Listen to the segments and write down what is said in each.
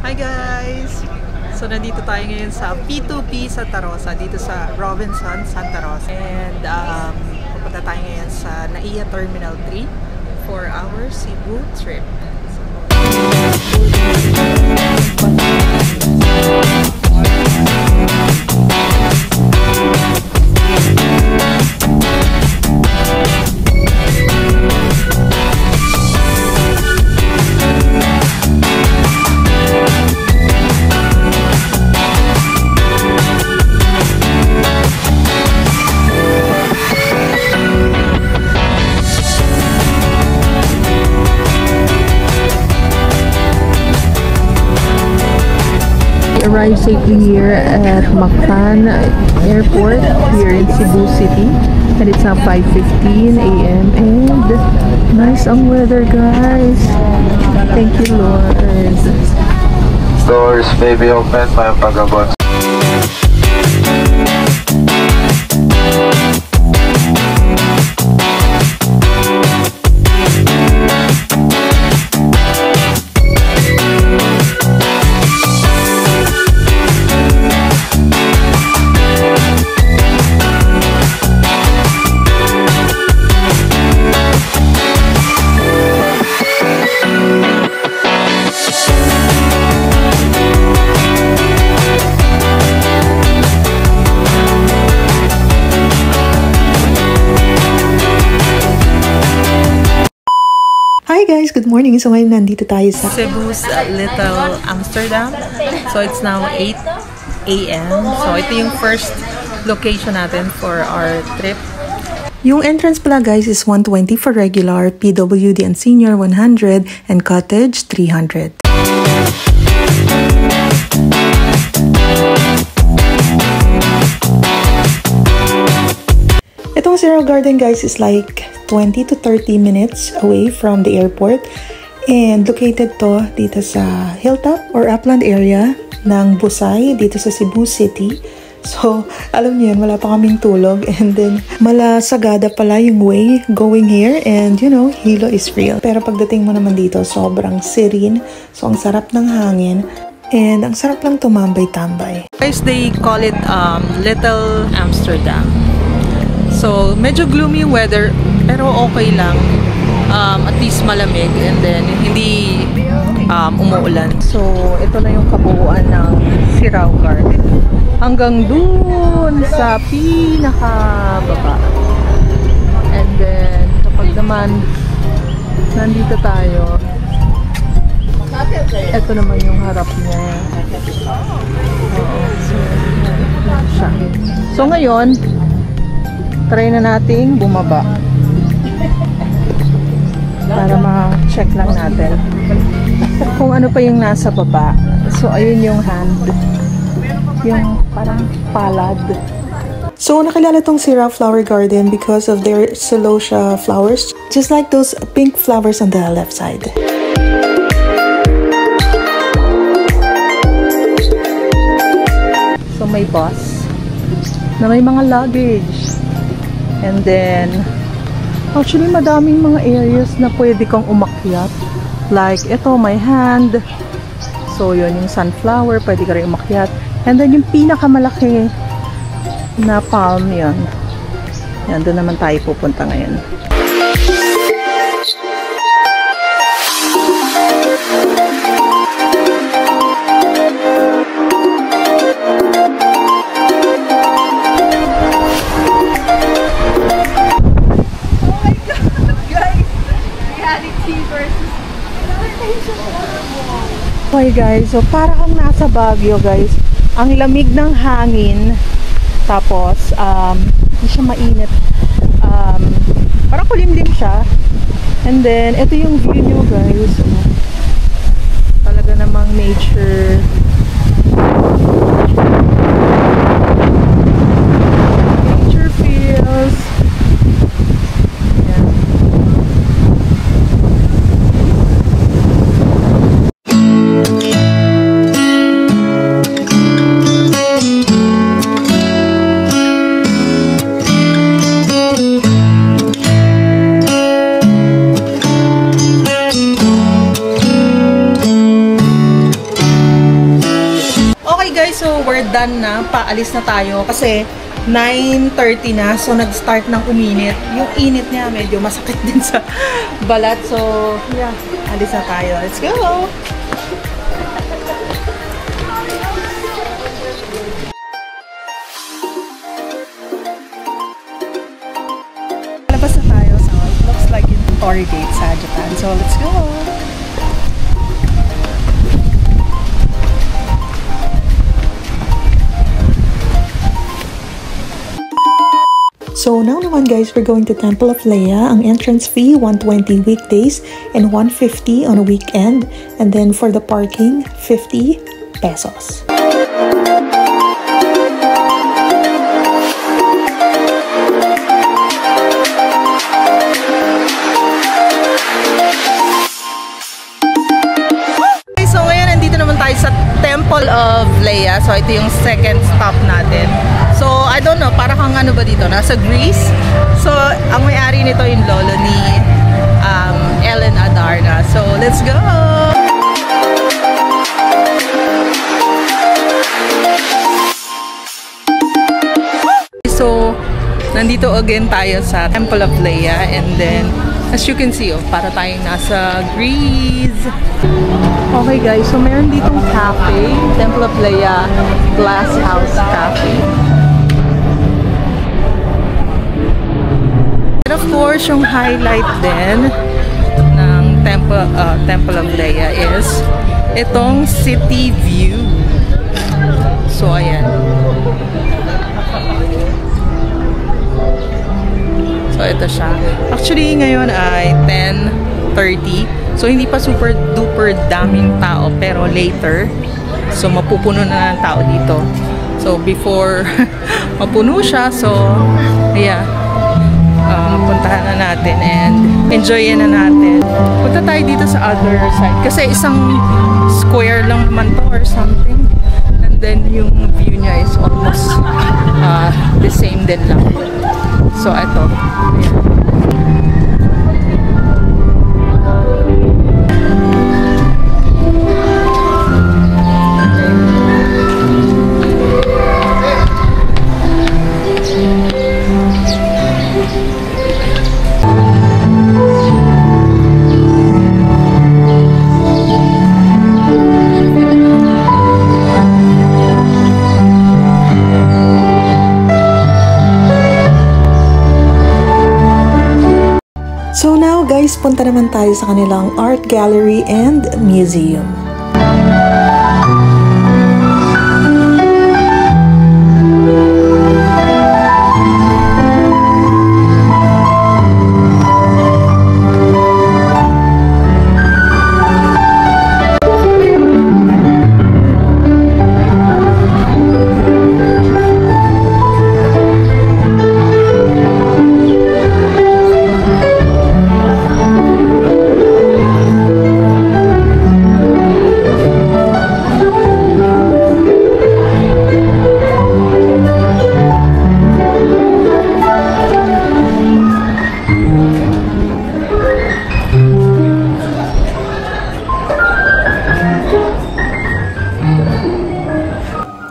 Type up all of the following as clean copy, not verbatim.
Hi guys! So nandito tayo ngayon sa P2P Santa Rosa, dito sa Robinson, Santa Rosa. And pupunta tayo ngayon sa NAIA Terminal 3 for our Cebu trip. Arrived safely here at Mactan Airport here in Cebu City, and it's now 5:15 a.m. and nice ang weather, guys. Thank you, Lord. Doors may be open, my pagabot. Hi guys, good morning. So ngayon nandito tayo sa Cebu's Little Amsterdam. So it's now 8 a.m. So ito yung first location natin for our trip. Yung entrance pala, guys, is 120 for regular, PWD and senior 100, and cottage 300. Itong Zero Garden, guys, is like 20 to 30 minutes away from the airport, and located to dito sa hilltop or upland area ng Busay dito sa Cebu City. So, alam niyo yun, wala pa kaming tulog, and then malasagada pala yung way going here, and you know, hilo is real. Pero pagdating mo naman dito, sobrang serene, so ang sarap ng hangin, and ang sarap lang tumambay-tambay. Guys, they call it Little Amsterdam. So, medyo gloomy yung weather, pero okay lang. At least malamig, and then hindi umuulan. So, ito na yung kabuuan ng Zero Garden. Hanggang dun sa pinakababa. And then, kapag naman nandito tayo, ito naman yung harap niya. So, ngayon, try na nating bumaba para ma-check lang natin kung ano pa yung nasa baba. So, ayun yung hand, yung parang palad. So, nakilala tong Zero Flower Garden because of their celosia flowers, just like those pink flowers on the left side. So, may bus na may mga luggage. And then, actually, madaming mga areas na pwede kang umakyat. Like, ito, may hand. So, yun, yung sunflower, pwede ka rin umakyat. And then, yung pinakamalaki na palm, yun. Yan, doon naman tayo pupunta ngayon. Okay guys, so para kang nasa Baguio, guys. Ang lamig ng hangin, tapos hindi siya mainit, parang kulimlim siya, and then ito yung view nyo, guys. Talaga namang nature. Nature feels. we're done na. Paalis na tayo kasi 9:30 na. So, nag-start ng uminit. Yung init niya medyo masakit din sa balat. So, yeah. Alis na tayo. Let's go! Labas na tayo. So, it looks like in Torii Gate sa Japan. So, let's go! So now naman guys, we're going to Temple of Leia. Ang entrance fee, 120 weekdays and 150 on a weekend. And then for the parking, 50 pesos. So ngayon, nandito naman tayo sa Temple of Leia. So ito yung second stop natin. So, I don't know, para kang ano ba dito? Nasa Greece. So, ang may-ari nito yung lolo ni Ellen Adarna. So, let's go! So, nandito again tayo sa Temple of Leia. And then, as you can see, para tayong nasa Greece. Okay guys, so meron ditong cafe. Temple of Leia Glass House Cafe. And of course, yung highlight din ng Temple of Leia is itong city view. So, ayan. So, ito siya. Actually, ngayon ay 10:30. So, hindi pa super duper daming tao. Pero later, so mapupuno na ng tao dito. So, before mapuno siya, so, yeah. Puntahan na natin and enjoyin na natin. Punta tayo dito sa other side. Kasi isang square lang naman to or something. And then yung view niya is almost the same din lang. So, ito. Ayan. So now guys, punta naman tayo sa kanilang art gallery and museum.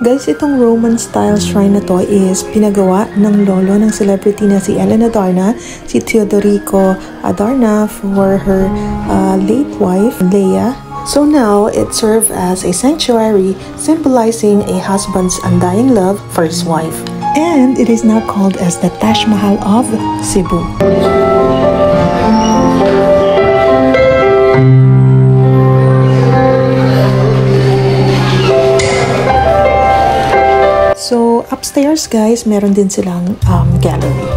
Guys, itong Roman style shrine na to is pinagawa ng lolo ng celebrity na si Ellen Adarna, si Teodorico Adarna, for her late wife, Leia. So now, it serves as a sanctuary symbolizing a husband's undying love for his wife. And it is now called as the Taj Mahal of Cebu. So, upstairs guys, meron din silang gallery.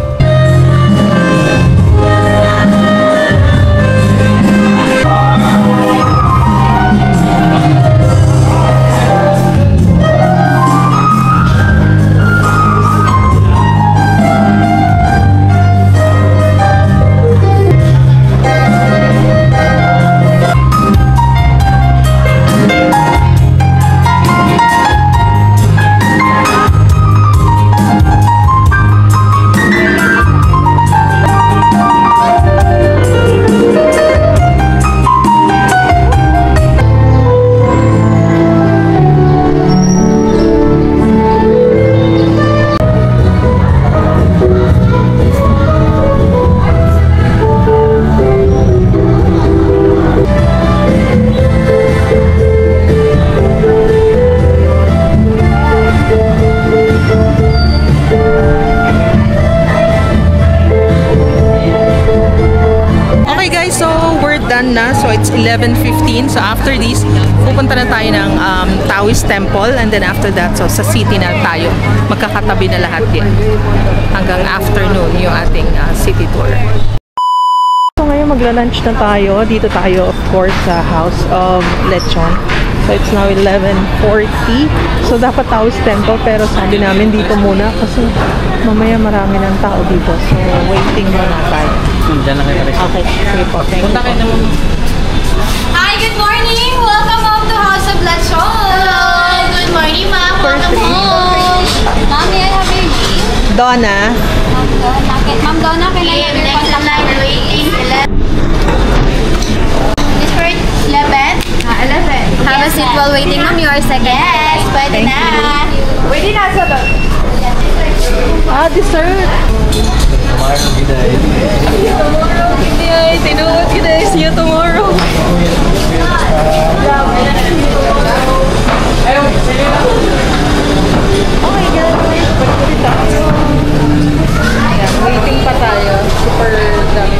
11:15. So after this, pupunta na tayo ng Taoist Temple, and then after that, so sa city na tayo. Magkakatabi na lahat yan. Hanggang afternoon yung ating city tour. So ngayon magla-lunch na tayo. Dito tayo of course sa House of Lechon. So it's now 11:40. So dapat Taoist Temple, pero sabi namin dito muna kasi mamaya marami ng tao dito. So waiting muna tayo. Okay, sige po. Thank you. Hi, good morning! Welcome home to House of Lechon! Hello! Good morning, ma'am! Welcome home! Ma'am, may I have your name? Donna. Ma'am Donna, can I have your contact number? This for 11? 11. Have a seat while waiting, ma'am. You are second. Yes, pwede na. Pwede na, salon. Dessert. See you tomorrow. Waiting pa tayo. Super dami.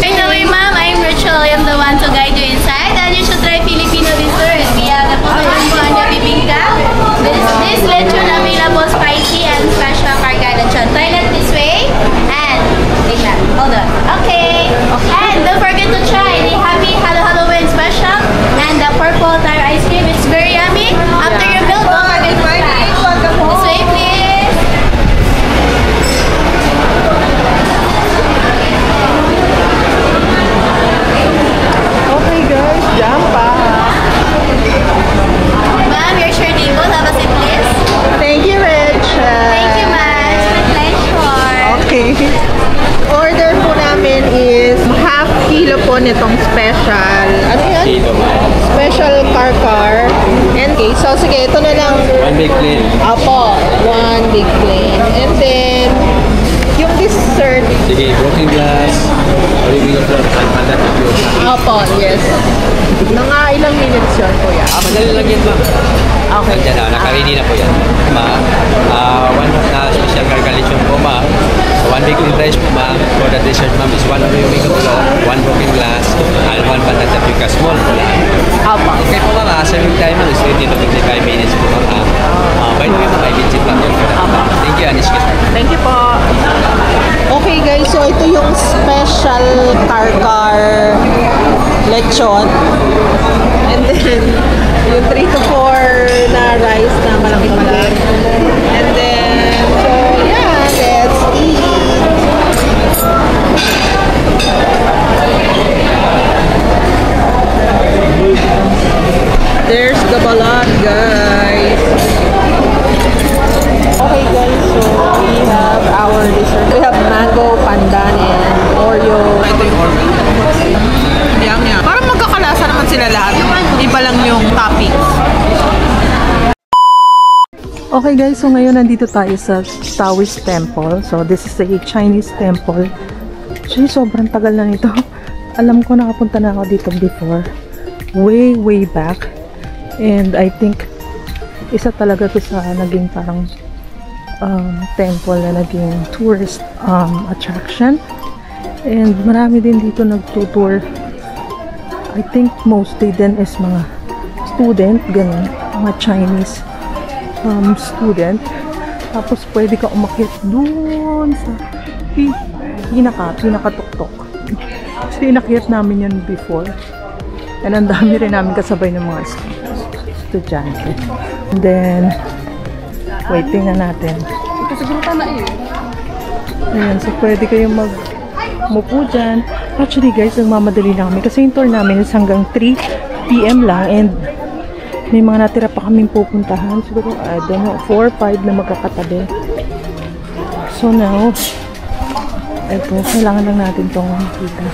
By the way, ma'am, I'm Rachel. I am the one to guide you inside, and you should try Filipino dessert. We have the puto and the bibingka. This lechon available spicy and special karga lechon. Toilet this way, and take that. Hold on. Okay. And don't forget to try the happy Halloween special and the purple taro ice cream. It's very yummy. After your bill, don't forget to try. This way, please. Okay guys, jump pa. Ma'am, your share table. Have a seat, please. Thank you, Rich. Thank you, ma'am. It's my pleasure. Okay. Order po namin is half kilo po nitong special. Ano yan? Special car. And okay, so sige, ito na lang. One big plate. Apo, one big plate. And then, yung dessert. Sige, broken glass. Original flour. Pandan tapioca. Apo, yes. Mga ilang minutes yun, kuya? Madali lang yan, ma'am. Okay. Nandiyan na, naka-ready na po yan. Ma'am, one special gargalichon po, ma'am. One big rice po, ma'am. For the dessert, ma'am, is one original flour, one broken glass, and one pandan tapioca. Small po lang. Apo. Okay po, ma'am. Serving time, ma'am, is ready to 55 minutes po, ma'am. By the way, ma'am, I visit lang yun. Thank you, Anish. Thank you po. Okay guys, so ito yung special car lechon. And then, yung 3 to 4 na rice na malaki-malaki. And then, so yeah, let's eat. There's the balat, guys. Okay guys, so we have our dessert. We have mango, pandan, and Oreo. Ito yung Oreo. Yum. Parang magkakalasa naman sila lahat. Iba lang yung toppings. Okay guys, so ngayon nandito tayo sa Taoist Temple. So this is a Chinese temple. Actually, sobrang tagal na nito. Alam ko nakapunta na ako dito before. Way back. And I think isa talaga to sa naging parang temple na naging tourist attraction. And marami din dito nagtutour. I think mostly din is mga student, ganun, mga Chinese student. Tapos pwede ka umakyat doon sa pinakatuktok. So inakyat namin yun before. And ang dami rin namin kasabay ng mga estudyante. And then waiting na natin. Ito siguro tama Ayan, so pwede kayong mupo dyan. Actually guys, nagmamadali na kami kasi yung tour namin is hanggang 3 PM lang and may mga natira pa kaming pupuntahan. Siguro, I don't know, 4 or 5 na magkakatabi. So now, ito, kailangan lang natin itong makita.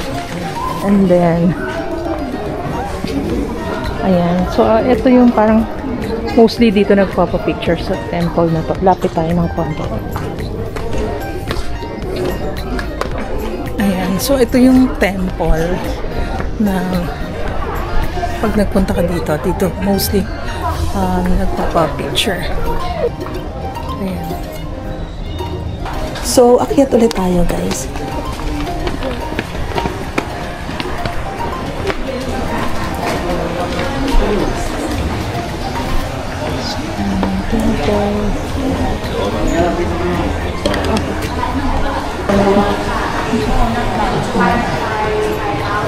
And then, ayan. So, ito yung parang mostly dito nagpapapicture sa temple na to. Lapit tayo ng konti. Ayan. So, ito yung temple na pag nagpunta ka dito mostly nagpapa-picture. Ayan. So, akyat ulit tayo, guys.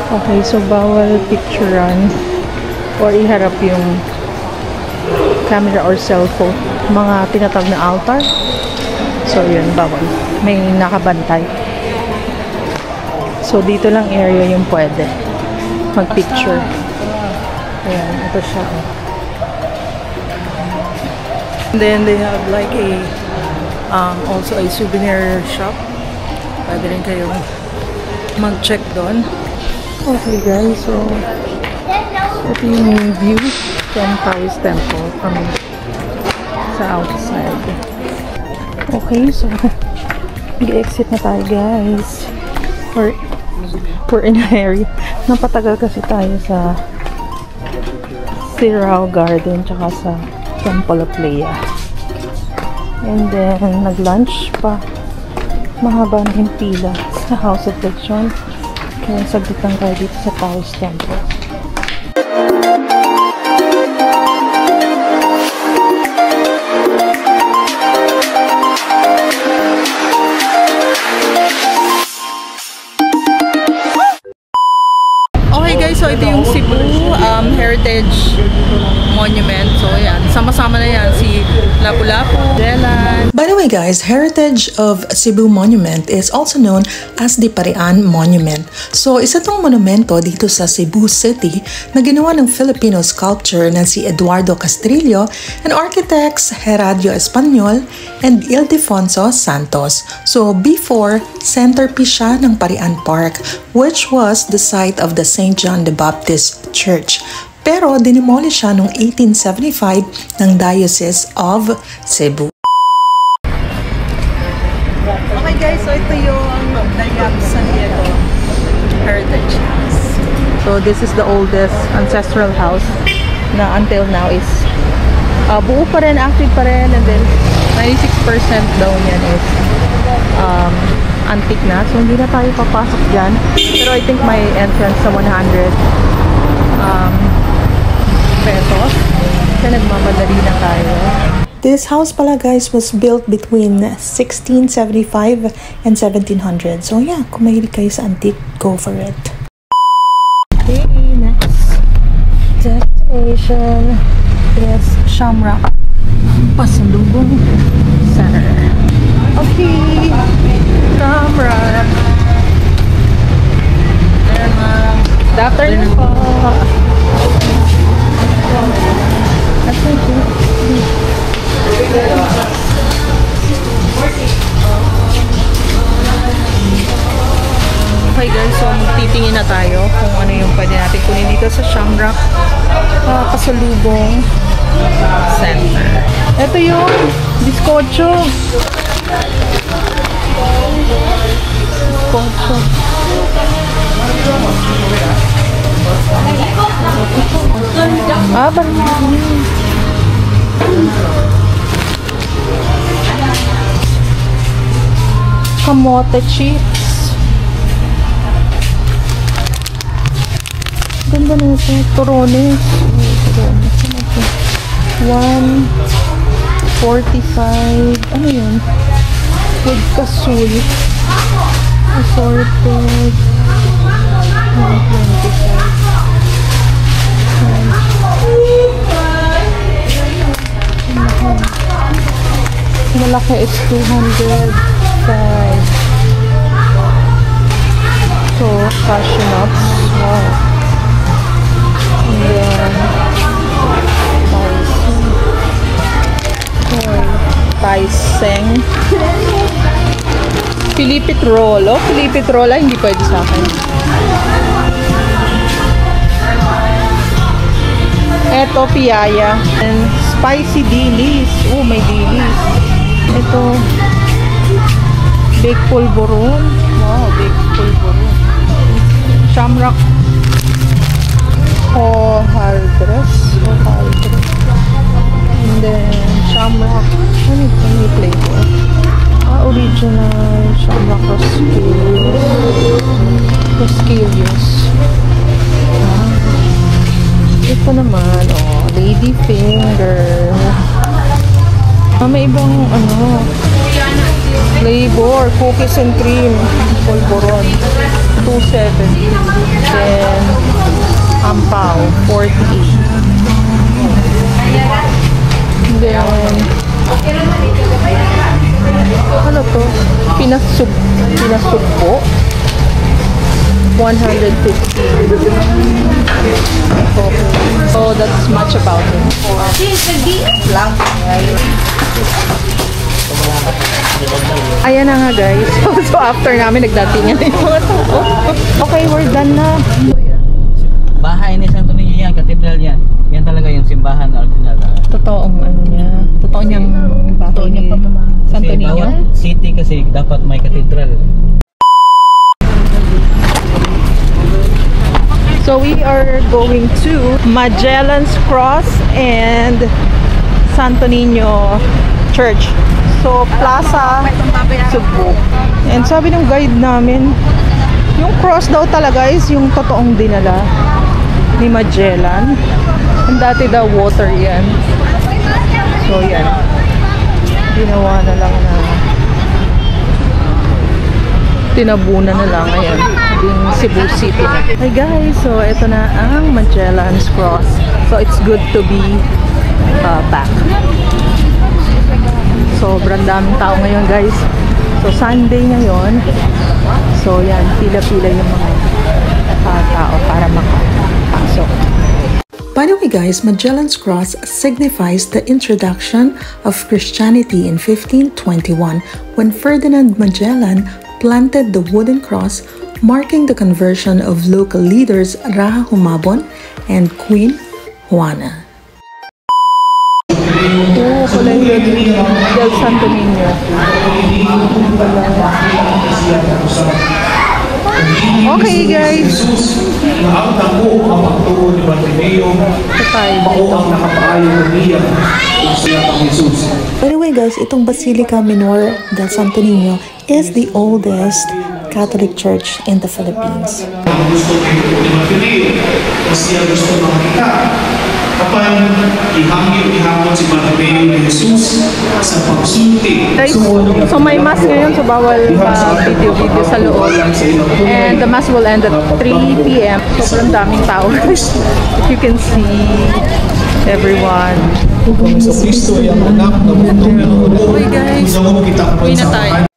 Okay, so bawal picturean or iharap yung camera or cellphone. Mga tinatawag na altar. So, yun, bawal. May nakabantay. So, dito lang area yung pwede mag-picture. Ayan, ito siya. And then, they have like a also a souvenir shop. Pwede rin kayong mag-check doon. Okay guys, so ito yung view from Taoist Temple from sa outside. Okay, so mag-exit na tayo guys. We're in an area. Napatagal kasi tayo sa Sirao Garden tsaka sa Temple of Leia. And then nag-lunch pa. Mahaba na yung pila sa House of Lechon. Kaya saglit lang tayo dito sa Taoist Temple. Okay guys, so ito yung Cebu Heritage Monument. So yan, sama-sama na yan si Lapu-Lapu, Delan. By the way guys, Heritage of Cebu Monument is also known as the Parian Monument. So isa tong monumento dito sa Cebu City na ginawa ng Filipino sculptor na si Eduardo Castrillo and architects Heradio Espanyol and Ildefonso Santos. So before, centerpiece siya ng Parian Park, which was the site of the St. John the Baptist Church. Pero dinimolish siya noong 1875 ng Diocese of Cebu. Okay guys, so ito yung Dayap San Diego Heritage House. So this is the oldest ancestral house na until now is buo pa rin, active pa rin, and then 96% daw niyan is antique na. So hindi na tayo papasok dyan. Pero I think may entrance sa 100 pesos. Kaya nagmamadali na tayo. This house pala guys was built between 1675 and 1700. So yeah, kung mahilig kayo sa antique, go for it. Okay, next destination is Shamrock Pasalubong Center. Okay, Shamrock. Good afternoon po. Okay guys, so titingin na tayo kung ano yung pwede natin kunin dito sa Shamrock Pasalubong Center. Ito yung bizcocho. Kamote chips. Ganda na ito. Turones. $1.45. Ano yun? With kasul. Assorted. $1.25. Malaki is 205. So, cashew nuts. Wow. And then, Taiseng. Pilipit roll. Oh, Pilipit roll. Ay, hindi pwede sa akin. Eto, piyaya. And spicy dilis. Oh, may dilis. Ito, baked pulboron. Wow, baked pulboron. Shamrock Hojaldres. And then Shamrock. Ano yung flavor? Original Shamrock Rosquillos. Ito naman, Lady Finger. May ibang flavor, cookies and cream, polvoron, 270. Then ampaw, 48. Then ano to? Pinasugpo, 150. So that's much about it. Ayan na nga guys. So after namin nagdatingan na yung mga tao. Okay, we're done na. Bahay ni Santo Niño yan, katedral yan. Yan talaga yung simbahan na original. Totoong niya. Totoo niyang bahay ni Santo Niño. Bawat city kasi dapat may katedral. So we are going to Magellan's Cross and Santo Niño Church. So Plaza Cebu. And sabi ng guide namin, yung cross daw talaga is yung totoong dinala ni Magellan. And dati daw water yan. So yan. Ginawa na lang na tinabunan na lang. Ayan. Yung Cebu City. Hi guys, so ito na ang Magellan's Cross. So it's good to be back. Sobrang daming tao ngayon guys. So Sunday ngayon. So yan, pila-pila yung mga tao para makapasok. By the way guys, Magellan's Cross signifies the introduction of Christianity in 1521 when Ferdinand Magellan planted the wooden cross marking the conversion of local leaders Raja Humabon and Queen Juana. Colegio del Santo Niño. Okay guys. By the way guys, itong Basilica Minor del Santo Niño is the oldest Catholic Church in the Philippines. Kapag ihangin si Bartimeo ni Jesus sa pagsulti. So may mass ngayon, so bawal video sa loob. And the mass will end at 3 p.m. Sobrang daming tao. You can see everyone. Kung sa Kristo ay ang anak na bundong ng Okay guys, uwi na tayo.